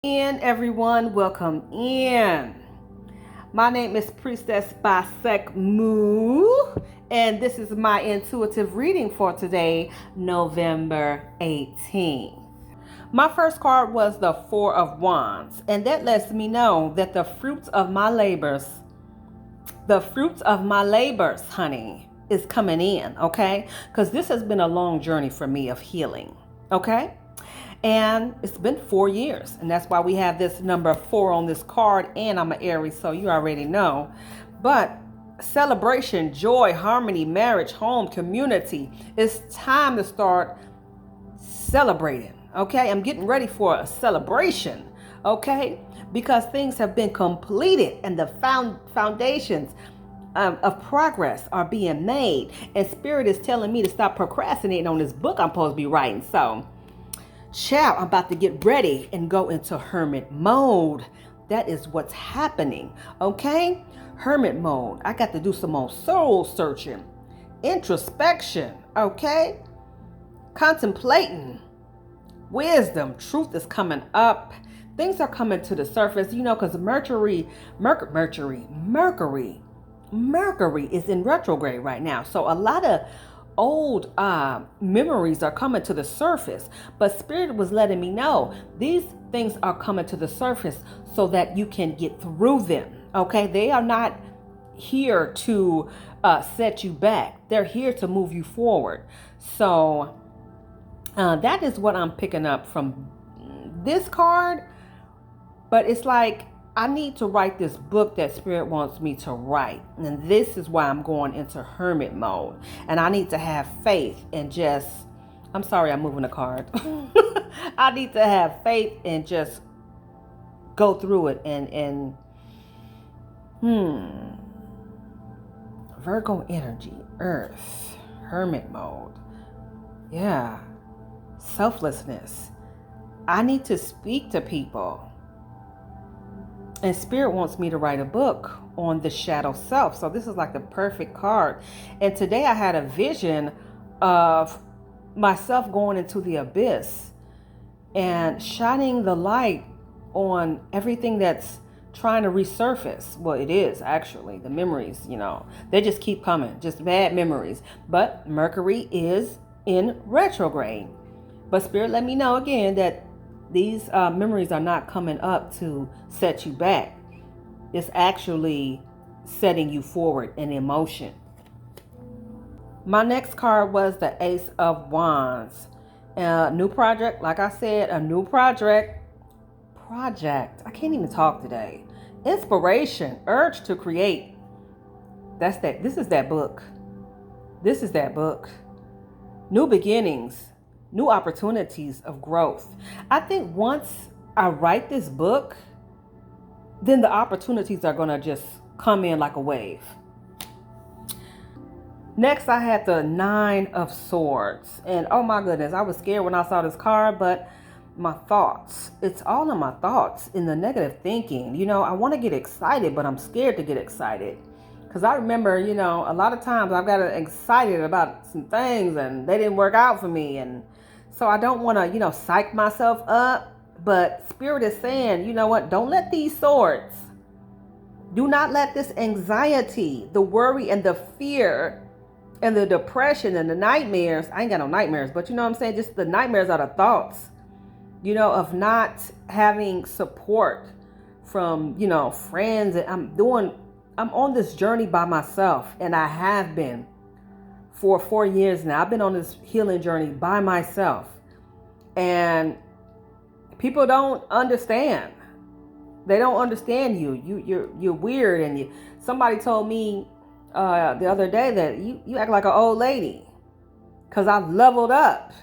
Everyone, welcome in. My name is Priestess Basek Moo, and this is my intuitive reading for today, November 18th. My first card was the Four of Wands, and that lets me know that the fruits of my labors, honey, is coming in, okay? Because this has been a long journey for me of healing, okay? And it's been 4 years, and that's why we have this number 4 on this card. And I'm an Aries, so you already know. But celebration, joy, harmony, marriage, home, community. It's time to start celebrating. Okay, I'm getting ready for a celebration. Okay, because things have been completed and the foundations of progress are being made. And Spirit is telling me to stop procrastinating on this book I'm supposed to be writing. So, child, I'm about to get ready and go into hermit mode. That is what's happening. Okay? Hermit mode. I got to do some more soul searching, introspection. Okay? Contemplating. Wisdom. Truth is coming up. Things are coming to the surface, because Mercury is in retrograde right now. So a lot of old memories are coming to the surface, but Spirit was letting me know these things are coming to the surface so that you can get through them. Okay, they are not here to set you back. They're here to move you forward. So that is what I'm picking up from this card. But it's like I need to write this book that Spirit wants me to write. And this is why I'm going into hermit mode. And I need to have faith and I'm sorry, I'm moving the card. I need to have faith and just go through it and Virgo energy, earth, hermit mode. Yeah. Selflessness. I need to speak to people. And Spirit wants me to write a book on the shadow self. So this is like the perfect card. And today I had a vision of myself going into the abyss and shining the light on everything that's trying to resurface. Well, it is actually the memories, they just keep coming, just bad memories. But Mercury is in retrograde. But Spirit let me know again that these memories are not coming up to set you back. It's actually setting you forward in emotion. My next card was the Ace of Wands. New project, like I said, a new project. I can't even talk today. Inspiration, urge to create. This is that book. New beginnings. New opportunities of growth. I think once I write this book, then the opportunities are going to just come in like a wave. Next, I had the Nine of Swords. And oh my goodness, I was scared when I saw this card, but my thoughts. It's all in my thoughts, in the negative thinking. I want to get excited, but I'm scared to get excited. Because I remember, a lot of times I've got excited about some things and they didn't work out for me. And so I don't want to, psych myself up. But Spirit is saying, you know what? Don't let these swords, do not let this anxiety, the worry and the fear and the depression and the nightmares. I ain't got no nightmares, but you know what I'm saying? Just the nightmares are the thoughts, of not having support from, friends. And I'm on this journey by myself, and I have been for 4 years now. I've been on this healing journey by myself, and people don't understand. They don't understand you. You're weird, and somebody told me the other day that you act like an old lady because I leveled up.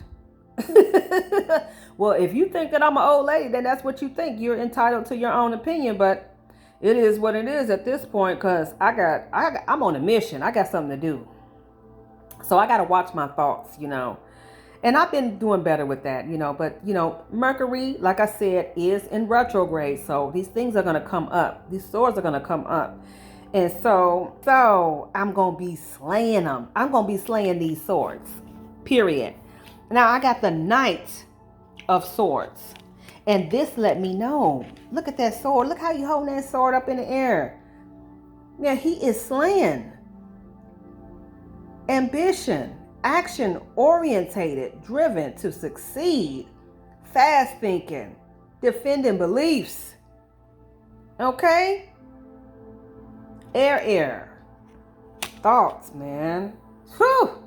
Well, if you think that I'm an old lady, then that's what you think. You're entitled to your own opinion, but it is what it is at this point, because I'm on a mission. I got something to do. So I got to watch my thoughts, And I've been doing better with that, But, Mercury, like I said, is in retrograde. So these things are going to come up. These swords are going to come up. And so I'm going to be slaying them. I'm going to be slaying these swords, period. Now I got the Knight of Swords. And this let me know. Look at that sword. Look how you holding that sword up in the air. Yeah, he is slaying. Ambition, action orientated, driven to succeed, fast thinking, defending beliefs. Okay? Air. Thoughts, man. Whew.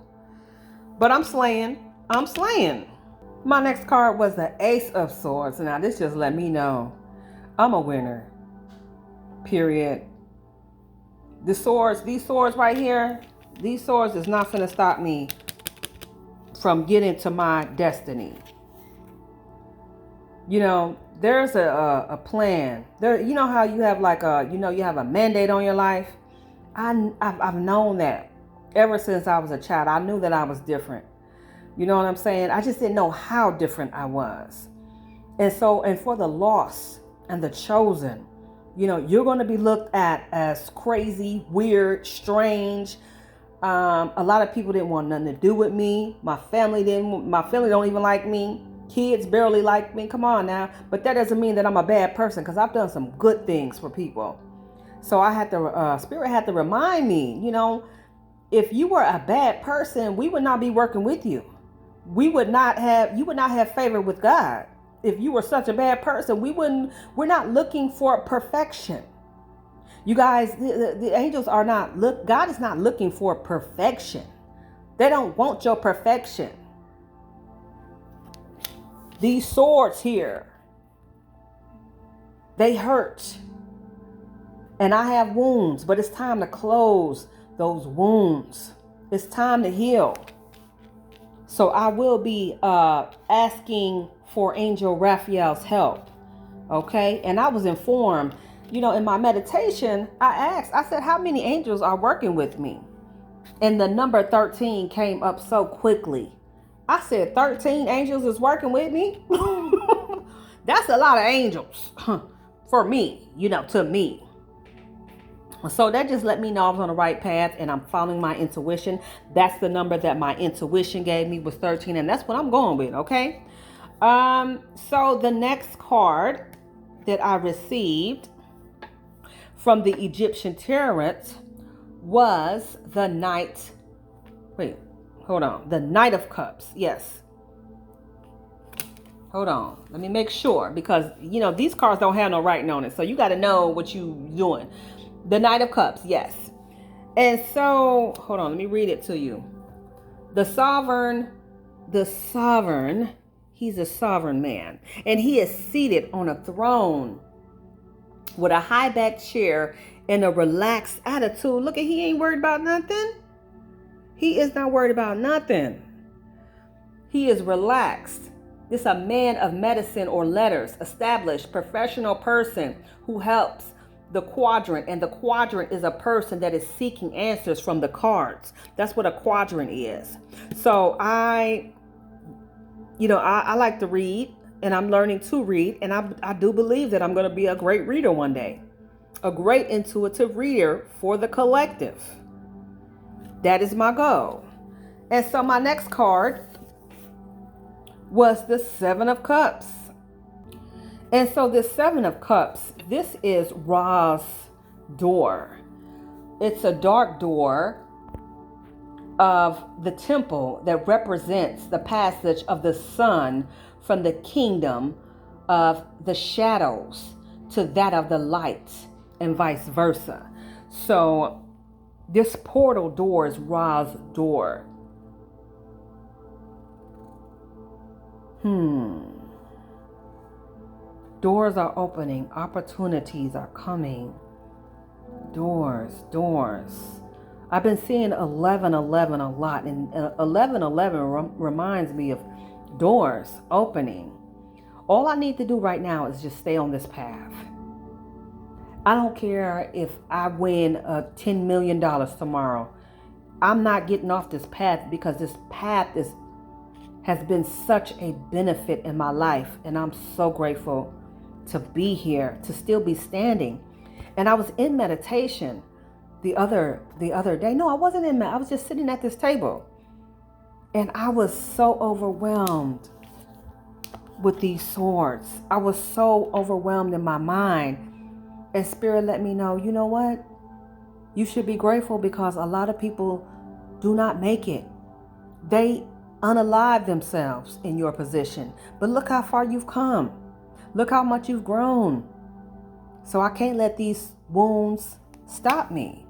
But I'm slaying. My next card was the Ace of Swords. Now, this just let me know I'm a winner. Period. These swords right here, these swords is not going to stop me from getting to my destiny. You know, there's a plan. There, you know how you have like you have a mandate on your life. I've known that ever since I was a child. I knew that I was different. You know what I'm saying? I just didn't know how different I was. And for the lost and the chosen, you know, you're going to be looked at as crazy, weird, strange. A lot of people didn't want nothing to do with me. My family don't even like me. Kids barely like me. Come on now. But that doesn't mean that I'm a bad person, because I've done some good things for people. So Spirit had to remind me, you know, if you were a bad person, we would not be working with you. You would not have favor with God. If you were such a bad person, we're not looking for perfection. You guys, the angels are not God is not looking for perfection. They don't want your perfection. These swords here, they hurt. And I have wounds, but it's time to close those wounds. It's time to heal. So I will be asking for Angel Raphael's help. Okay? And I was informed, you know, in my meditation, I said, how many angels are working with me? And the number 13 came up so quickly. I said, 13 angels is working with me? That's a lot of angels for me, you know, to me. So that just let me know I was on the right path and I'm following my intuition. That's the number that my intuition gave me was 13, and that's what I'm going with, okay? So the next card that I received from the Egyptian tarot was the Knight. The Knight of Cups. Yes. Hold on. Let me make sure, because, you know, these cards don't have no writing on it. So you got to know what you're doing. The Knight of Cups. Yes. And so, hold on. Let me read it to you. The sovereign, he's a sovereign man. And he is seated on a throne with a high back chair and a relaxed attitude. Look at, he ain't worried about nothing. He is not worried about nothing. He is relaxed. This is a man of medicine or letters, established professional person who helps the quadrant. And the quadrant is a person that is seeking answers from the cards. That's what a quadrant is. So I like to read, and I'm learning to read. And I do believe that I'm going to be a great reader one day. A great intuitive reader for the collective. That is my goal. And so my next card was the Seven of Cups. And so this Seven of Cups, this is Ra's door. It's a dark door of the temple that represents the passage of the sun from the kingdom of the shadows to that of the light, and vice versa. So this portal door is Ra's door. Doors are opening. Opportunities are coming. Doors. I've been seeing 1111 a lot. And 1111 reminds me of doors opening. All I need to do right now is just stay on this path. I don't care if I win $10 million tomorrow. I'm not getting off this path, because this path has been such a benefit in my life. And I'm so grateful to be here, to still be standing. And I was in meditation the other day. No, I wasn't I was just sitting at this table. And I was so overwhelmed with these swords. I was so overwhelmed in my mind. And Spirit let me know, you know what? You should be grateful because a lot of people do not make it. They unalive themselves in your position. But look how far you've come. Look how much you've grown. So I can't let these wounds stop me.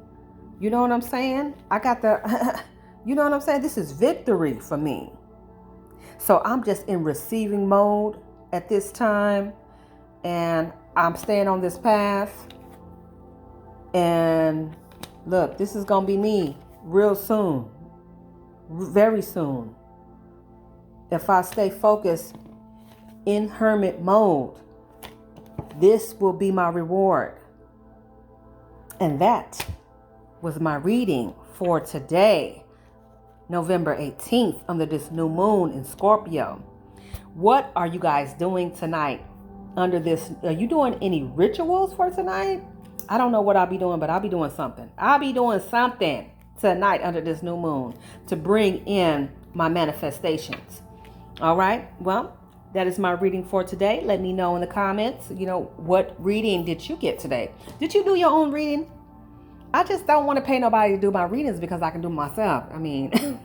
You know what I'm saying? I got the, you know what I'm saying? This is victory for me. So I'm just in receiving mode at this time. And I'm staying on this path. And look, this is going to be me real soon. Very soon. If I stay focused in hermit mode, this will be my reward. And that was my reading for today, November 18th, under this new moon in Scorpio. What are you guys doing tonight under this? Are you doing any rituals for tonight? I don't know what I'll be doing, but I'll be doing something. I'll be doing something tonight under this new moon to bring in my manifestations. All right. Well, that is my reading for today. Let me know in the comments, what reading did you get today? Did you do your own reading? I just don't want to pay nobody to do my readings because I can do myself. I mean,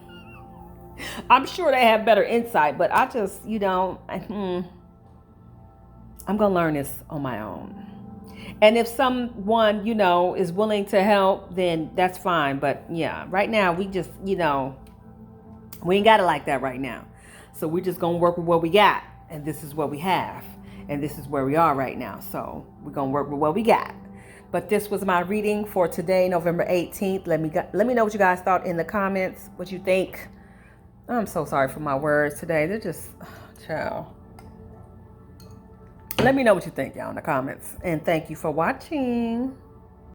I'm sure they have better insight, but I just, I'm going to learn this on my own. And if someone, is willing to help, then that's fine. But yeah, right now we just, we ain't got it like that right now. So we're just going to work with what we got. And this is what we have. And this is where we are right now. So we're going to work with what we got. But this was my reading for today, November 18th. Let me know what you guys thought in the comments, what you think. I'm so sorry for my words today. They're just, child. Let me know what you think, y'all, in the comments. And thank you for watching.